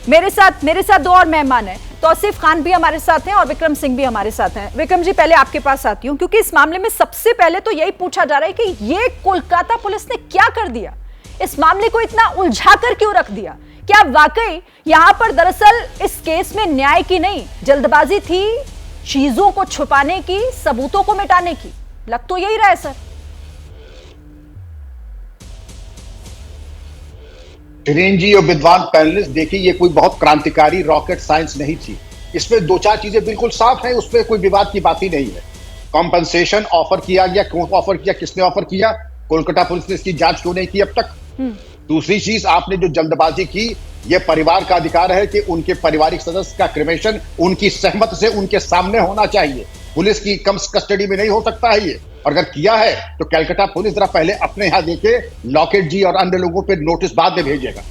मेरे साथ दो और मेहमान हैं। तौसीफ खान भी हमारे साथ हैं और विक्रम सिंह भी हमारे साथ हैं। विक्रम जी, पहले आपके पास आती हूं, क्योंकि इस मामले में सबसे पहले तो यही पूछा जा रहा है कि ये कोलकाता पुलिस ने क्या कर दिया, इस मामले को इतना उलझा कर क्यों रख दिया। क्या वाकई यहां पर दरअसल इस केस में न्याय की नहीं, जल्दबाजी थी, चीजों को छुपाने की, सबूतों को मिटाने की? लग तो यही रहा है सर। शिरीन जी और विद्वान पैनलिस्ट, देखिए ये कोई बहुत क्रांतिकारी रॉकेट साइंस नहीं थी। इसमें दो चार चीजें बिल्कुल साफ है, उसमें कोई विवाद की बात ही नहीं है। कॉम्पनसेशन ऑफर किया गया, क्यों ऑफर किया, किसने ऑफर किया, कोलकाता पुलिस ने इसकी जांच क्यों नहीं की अब तक? दूसरी चीज, आपने जो जल्दबाजी की, ये परिवार का अधिकार है कि उनके पारिवारिक सदस्य का क्रिमेशन उनकी सहमति से उनके सामने होना चाहिए, पुलिस की कम कस्टडी में नहीं हो सकता है ये। और अगर किया है तो कलकत्ता पुलिस जरा पहले अपने यहां देखे, लॉकेट जी और अन्य लोगों पे नोटिस बाद में भेजेगा।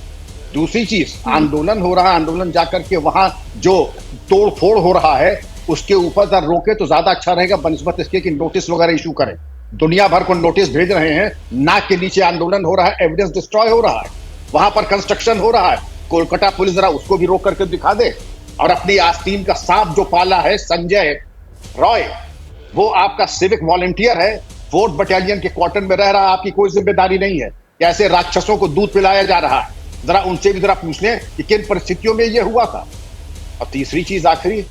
दूसरी चीज, आंदोलन हो रहा है, आंदोलन जाकर के वहां जो तोड़ फोड़ हो रहा है उसके ऊपर जरा रोके तो ज्यादा अच्छा रहेगा, बनिस्बत इसके कि नोटिस वगैरह इशू करें। दुनिया भर को नोटिस भेज रहे हैं, नाक के नीचे आंदोलन हो रहा है, एविडेंस डिस्ट्रॉय हो रहा है, वहां पर कंस्ट्रक्शन हो रहा है। कोलकाता पुलिस जरा उसको भी रोक करके दिखा दे। और अपनी आस्तीन का सांप जो पाला है संजय रॉय, वो आपका सिविक वॉलंटियर है, 4th बटालियन के क्वार्टर में रह रहा है, आपकी कोई जिम्मेदारी नहीं है। कैसे राक्षसों को दूध पिलाया जा रहा है, जरा उनसे भी जरा पूछ लें कि किन परिस्थितियों में यह हुआ था। और तीसरी चीज आखिरी,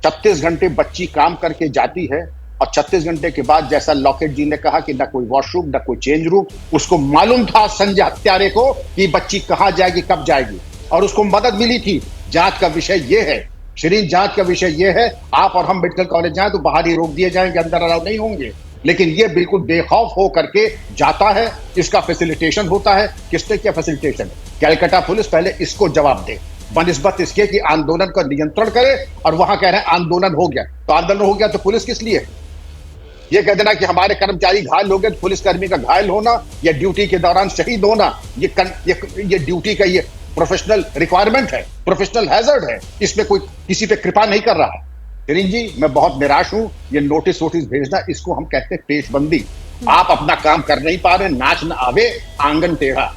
36 घंटे बच्ची काम करके जाती है और 36 घंटे के बाद, जैसा लॉकेट जी ने कहा कि ना कोई वॉशरूम ना कोई चेंज रूम, उसको मालूम था संजय हत्यारे को कि बच्ची कहां जाएगी, कब जाएगी, और उसको मदद मिली थी। जांच का विषय यह है श्रीन, जांच का विषय यह है, आप और हम मेडिकल कॉलेज जाएं तो बाहर ही रोक दिए जाएंगे, अंदर अलाउ नहीं होंगे। लेकिन यह बिल्कुल बेखौफ हो करके जाता है, इसका फैसिलिटेशन होता है। किसने किया फैसिलिटेशन? कलकत्ता पुलिस पहले इसको जवाब दे, बनिस्बत इसके कि आंदोलन का नियंत्रण करे। और वहां कह रहे हैं आंदोलन हो गया, तो आंदोलन हो गया तो पुलिस किस लिए? ये कह देना कि हमारे कर्मचारी घायल हो गए, पुलिसकर्मी का घायल होना या ड्यूटी के दौरान शहीद होना, ये ड्यूटी का ये प्रोफेशनल रिक्वायरमेंट है, प्रोफेशनल हैजर्ड है, इसमें कोई किसी पे कृपा नहीं कर रहा है। शिरीन जी, मैं बहुत निराश हूं। ये नोटिस भेजना, इसको हम कहते हैं पेशबंदी। आप अपना काम कर नहीं पा रहे, नाच न आवे आंगन टेढ़ा,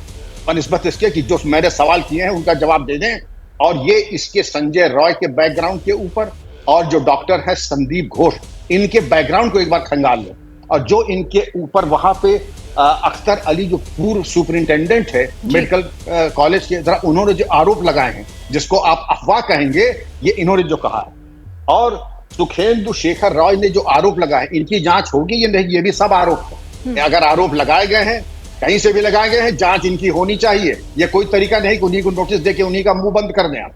बनिस्बत इसके कि जो मैंने सवाल किए हैं उनका जवाब दे दें। और ये इसके संजय रॉय के बैकग्राउंड के ऊपर, और जो डॉक्टर है संदीप घोष, इनके बैकग्राउंड को एक बार खंगाल लो। और जो इनके ऊपर वहां पे अख्तर अली जो पूर्व सुपरिंटेंडेंट है मेडिकल कॉलेज के, जरा उन्होंने जो आरोप लगाए हैं, जिसको आप अफवाह कहेंगे, ये इन्होंने जो कहा है, और सुखेंदु शेखर रॉय ने जो आरोप लगाए, इनकी जांच होगी ये नहीं, ये भी सब आरोप है। अगर आरोप लगाए गए हैं, कहीं से भी लगाए गए हैं, जांच इनकी होनी चाहिए। ये कोई तरीका नहीं कि उन्हीं को नोटिस देके उन्हीं का मुंह बंद कर दें आप।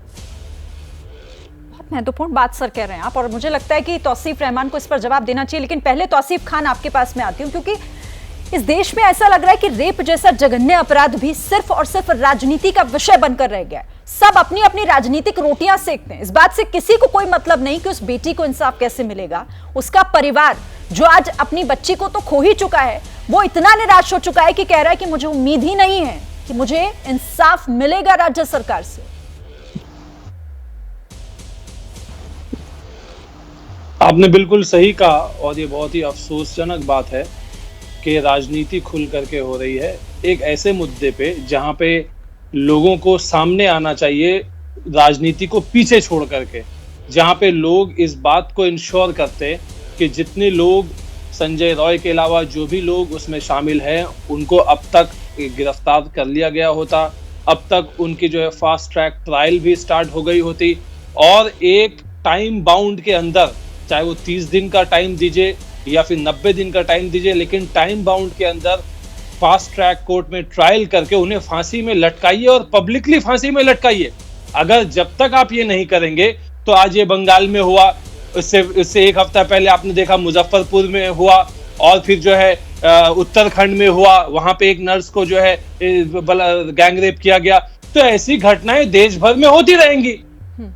बहुत महत्वपूर्ण बात सर कह रहे हैं आप, और मुझे लगता है कि तौसीफ रहमान को इस पर जवाब देना चाहिए। लेकिन पहले तौसीफ खान आपके पास में आती हूं, क्योंकि इस देश में ऐसा लग रहा है कि रेप जैसा जघन्य अपराध भी सिर्फ और सिर्फ राजनीति का विषय बनकर रह गया है। सब अपनी अपनी राजनीतिक रोटियां सेकते हैं, इस बात से किसी को कोई मतलब नहीं कि उस बेटी को इंसाफ कैसे मिलेगा। उसका परिवार जो आज अपनी बच्ची को तो खो ही चुका है, वो इतना निराश हो चुका है कि कह रहा है कि मुझे उम्मीद ही नहीं है कि मुझे इंसाफ मिलेगा राज्य सरकार से। आपने बिल्कुल सही कहा, और ये बहुत ही अफसोसजनक बात है कि राजनीति खुल करके हो रही है एक ऐसे मुद्दे पे जहां पे लोगों को सामने आना चाहिए, राजनीति को पीछे छोड़ करके, जहां पे लोग इस बात को इंश्योर करते कि जितने लोग संजय रॉय के अलावा जो भी लोग उसमें शामिल हैं उनको अब तक गिरफ्तार कर लिया गया होता, अब तक उनकी जो है फास्ट ट्रैक ट्रायल भी स्टार्ट हो गई होती, और एक टाइम बाउंड के अंदर, चाहे वो 30 दिन का टाइम दीजिए या फिर 90 दिन का टाइम दीजिए, लेकिन टाइम बाउंड के अंदर फास्ट ट्रैक कोर्ट में ट्रायल करके उन्हें फांसी में लटकाइए और पब्लिकली फांसी में लटकाइए। अगर जब तक आप ये नहीं करेंगे तो आज ये बंगाल में हुआ, इससे एक हफ्ता पहले आपने देखा मुजफ्फरपुर में हुआ, और फिर जो है उत्तराखंड में हुआ, वहां पे एक नर्स को जो है गैंग रेप किया गया। तो ऐसी घटनाएं देश भर में होती रहेंगी।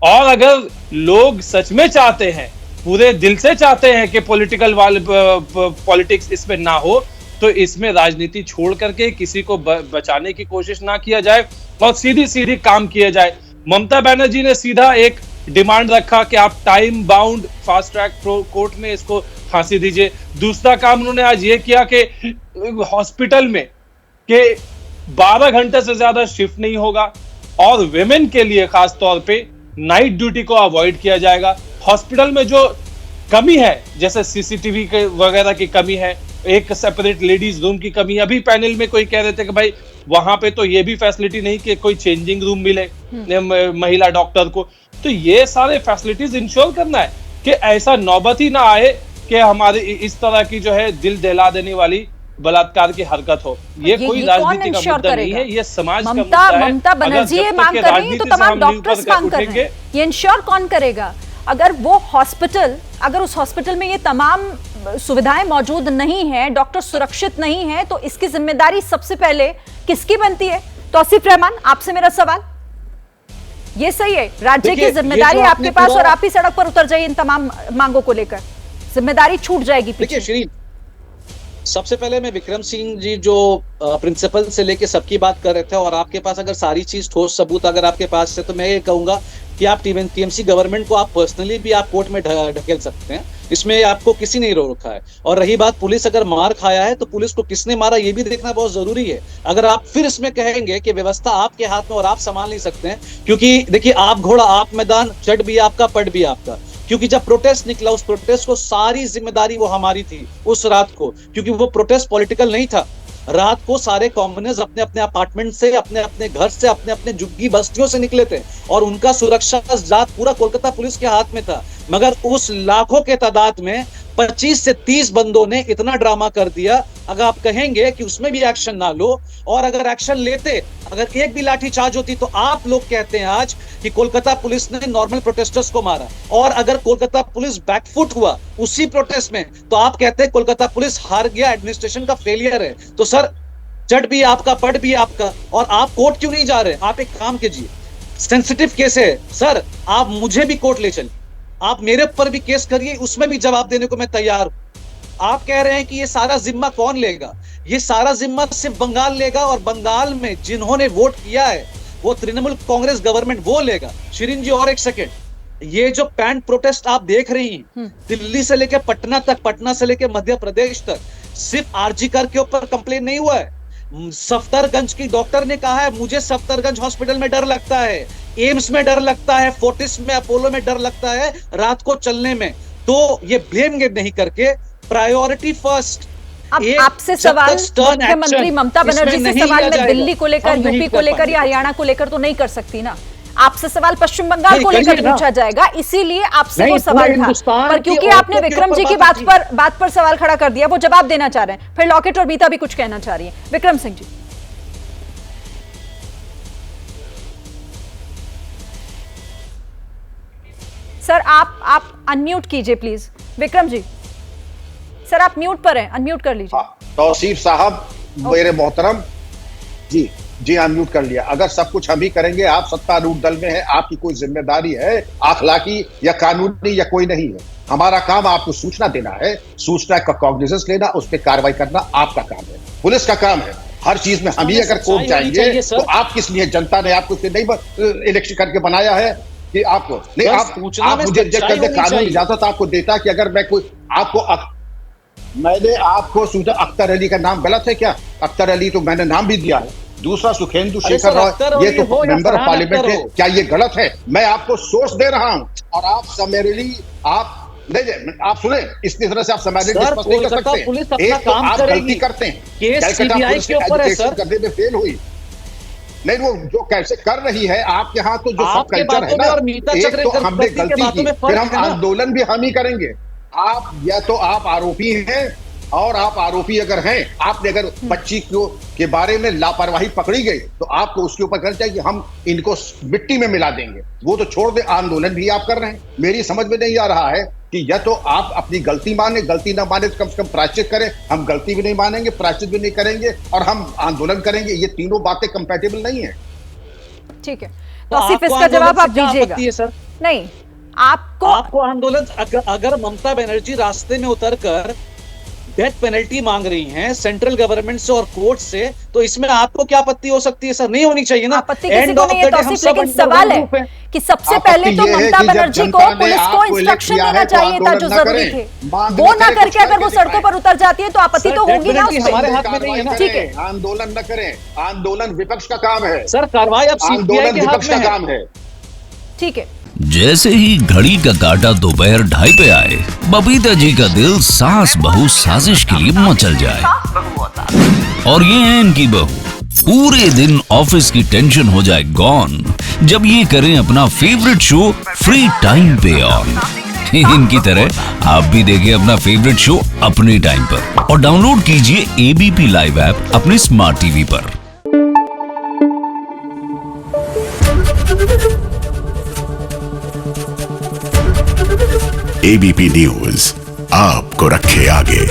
और अगर लोग सच में चाहते हैं, पूरे दिल से चाहते हैं कि पॉलिटिक्स इसमें ना हो, तो इसमें राजनीति छोड़ करके किसी को बचाने की कोशिश ना किया जाए और सीधी सीधी काम किया जाए। ममता बनर्जी ने सीधा एक डिमांड रखा कि आप time bound fast track court में इसको फांसी दीजिए। दूसरा काम उन्होंने आज ये किया कि हॉस्पिटल में कि 12 घंटे से ज्यादा शिफ्ट नहीं होगा, और विमेन के लिए खास तौर पे नाइट ड्यूटी को अवॉइड किया जाएगा। हॉस्पिटल में जो कमी है, जैसे सीसीटीवी के वगैरह की कमी है, एक सेपरेट लेडीज रूम की कमी है। अभी पैनल में कोई कह रहे थे कि भाई वहां पे तो ये भी फैसिलिटी नहीं कि कोई चेंजिंग रूम मिले महिला डॉक्टर को। तो ये सारे फैसिलिटीज इंश्योर करना है कि ऐसा नौबत ही ना आए कि हमारे इस तरह की जो है दिल दहला देने वाली बलात्कार की हरकत हो। ये कोई राजनीति का मुद्दा नहीं है, ये समाज का मुद्दा है। ममता बनर्जी ये मांग कर रही है तो तमाम डॉक्टर्स मांग कर रहे हैं, ये इंश्योर कौन करेगा? अगर वो हॉस्पिटल, अगर उस हॉस्पिटल में ये तमाम सुविधाएं मौजूद नहीं है, डॉक्टर सुरक्षित नहीं है, तो इसकी जिम्मेदारी सबसे पहले किसकी बनती है? तौसीफ रहमान, आपसे मेरा सवाल ये सही है, राज्य की जिम्मेदारी आपके पास और आप ही सड़क पर उतर जाइए इन तमाम मांगों को लेकर, जिम्मेदारी छूट जाएगी पीछे। देखिए श्री, सबसे पहले मैं विक्रम सिंह जी जो प्रिंसिपल से लेके सबकी बात कर रहे थे, और आपके पास अगर सारी चीज ठोस सबूत अगर आपके पास है, तो मैं ये कहूंगा कि आप टीएमसी गवर्नमेंट को आप पर्सनली भी आप कोर्ट में ढकेल सकते हैं, इसमें आपको किसी ने रोका है। और रही बात पुलिस अगर मार खाया है तो पुलिस को किसने मारा ये भी देखना बहुत जरूरी है। अगर आप फिर इसमें कहेंगे कि व्यवस्था आपके हाथ में और आप संभाल नहीं सकते हैं, क्योंकि देखिए आप घोड़ा आप मैदान, चढ़ भी आपका पट भी आपका। क्योंकि जब प्रोटेस्ट निकला, उस प्रोटेस्ट को सारी जिम्मेदारी वो हमारी थी उस रात को, क्योंकि वो प्रोटेस्ट पॉलिटिकल नहीं था। रात को सारे कॉमनर्स अपने अपने अपार्टमेंट से, अपने अपने घर से, अपने अपने झुग्गी बस्तियों से निकले थे, और उनका सुरक्षा जात पूरा कोलकाता पुलिस के हाथ में था। मगर उस लाखों के तादाद में 25 से 30 बंदों ने इतना ड्रामा कर दिया। अगर आप कहेंगे कि उसमें भी एक्शन ना लो, और अगर एक्शन लेते, अगर एक भी लाठी चार्ज होती, तो आप लोग कहते हैं आज कि कोलकाता पुलिस ने नॉर्मल प्रोटेस्टर्स को मारा। और अगर कोलकाता पुलिस बैकफुट हुआ उसी प्रोटेस्ट में, तो आप कहते हैं कोलकाता पुलिस हार गया, एडमिनिस्ट्रेशन का फेलियर है। तो सर, चढ़ भी आपका, पट भी आपका, और आप कोर्ट क्यों नहीं जा रहे? आप एक काम कीजिए, सेंसिटिव केस है सर, आप मुझे भी कोर्ट ले चलिए, आप मेरे ऊपर भी केस करिए, उसमें भी जवाब देने को मैं तैयार हूं। आप कह रहे हैं कि ये सारा जिम्मा कौन लेगा? ये सारा जिम्मा सिर्फ बंगाल लेगा, और बंगाल में जिन्होंने वोट किया है वो तृणमूल कांग्रेस गवर्नमेंट वो लेगा। शिरीन जी और एक सेकेंड, ये जो पैंट प्रोटेस्ट आप देख रही हैं, दिल्ली से लेकर पटना तक, पटना से लेकर मध्य प्रदेश तक, सिर्फ आरजी कर के ऊपर कंप्लेन नहीं हुआ है। सफ्दरगंज की डॉक्टर ने कहा है मुझे सफ्दरगंज हॉस्पिटल में डर लगता है, एम्स में डर लगता है, फोर्टिस में, अपोलो में डर लगता है रात को चलने में। तो ये ब्लेम गेम नहीं करके प्रायोरिटी फर्स्ट। अब आपसे सवाल मुख्यमंत्री ममता बनर्जी से सवाल मैं दिल्ली को लेकर, यूपी को लेकर या हरियाणा को लेकर तो नहीं कर सकती ना। आपसे सवाल पश्चिम बंगाल को लेकर पूछा जाएगा, इसीलिए आपसे वो सवाल था। पर क्योंकि आपने विक्रम जी की बात पर सवाल खड़ा कर दिया, वो जवाब देना चाह रहे हैं, फिर लॉकेट और बीता भी कुछ कहना चाह रही है। विक्रम सिंह जी, सर आप अनम्यूट कीजिए प्लीज। विक्रम जी सर, आप म्यूट पर हैं, अनम्यूट कर लीजिए। तौसीफ साहब मेरे मोहतरम जी, जी अनम्यूट कर लिया। अगर सब कुछ हम ही करेंगे, आप सत्तारूढ़ दल में है, आपकी कोई जिम्मेदारी है अखलाकी या कानूनी या कोई नहीं है। हमारा काम आपको सूचना देना है, सूचना का कॉग्निजेंस लेना, उस पर कार्रवाई करना आपका काम है, पुलिस का काम है। हर चीज में हम ही अगर कोर्ट जाएंगे तो आप किस लिए, जनता ने आपको नहीं इलेक्शन करके बनाया है कि आपको नहीं, आप मुझे कानून इजाजत आपको देता कि अगर मैं कोई आपको, मैंने आपको सूझा अख्तर अली का नाम गलत है क्या? अख्तर अली तो मैंने नाम भी दिया है। दूसरा सुखेंदु शेखर रॉय, ये तो मेंबर ऑफ पार्लियामेंट है, क्या ये गलत है? मैं आपको सोर्स दे रहा हूं, और आप समरेली आप सुने, इस तरह से आप समरेली डिस्कस नहीं कर सकते। एक तो आप गलती करते हैं, कैलकाटा पुलिस के ऊपर है सर, करने में फेल हुई नहीं, वो जो कैसे कर रही है आपके यहाँ, तो जो सब कल्चर है ना, एक तो हमने गलती की, फिर हम आंदोलन भी हम ही करेंगे। आप या तो आप आरोपी हैं, और आप आरोपी अगर हैं, आपने अगर बच्ची के बारे में लापरवाही पकड़ी गई तो आपको उसके ऊपर करना चाहिए कि हम इनको मिट्टी में मिला देंगे। वो तो छोड़ दे, आंदोलन भी आप कर रहे हैं। मेरी समझ में नहीं आ रहा है कि या तो आप अपनी गलती माने, गलती ना माने तो कम से कम प्रायश्चित करें। हम गलती भी नहीं मानेंगे, प्रायश्चित भी नहीं करेंगे, और हम आंदोलन करेंगे, ये तीनों बातें कंपैटिबल नहीं है। ठीक है, तो सिर्फ इसका जवाब आप दीजिएगा। सर नहीं, आपको आंदोलन, अगर ममता बनर्जी रास्ते में उतरकर डेथ पेनल्टी मांग रही हैं सेंट्रल गवर्नमेंट से और कोर्ट से, तो इसमें आपको क्या आपत्ति हो सकती है सर? नहीं होनी चाहिए ना। आपत्ति किसी को नहीं है तौसीफ, लेकिन सवाल है कि सबसे पहले तो ममता बनर्जी को पुलिस को इंस्ट्रक्शन देना चाहिए था जो जरूरी थे, वो ना करके अगर वो सड़कों पर उतर जाती है तो आपत्ति तो होगी ना उसमें। हमारे हाथ में नहीं है ना। ठीक है, आंदोलन न करें, आंदोलन विपक्ष का काम है सर, कार्रवाई अब सीबीआई आंदोलन के हाथ विपक्ष में का है। काम है। ठीक है। जैसे ही घड़ी का काटा दोपहर 2:30 पे आए, बबीता जी का दिल सास बहू साजिश के लिए मचल जाए। और ये है इनकी बहू, पूरे दिन ऑफिस की टेंशन हो जाए गॉन जब ये करें अपना फेवरेट शो फ्री टाइम पे ऑन। इनकी तरह आप भी देखें अपना फेवरेट शो अपने टाइम पर और डाउनलोड कीजिए ABP लाइव ऐप अपने स्मार्ट टीवी पर। ABP न्यूज आपको रखे आगे।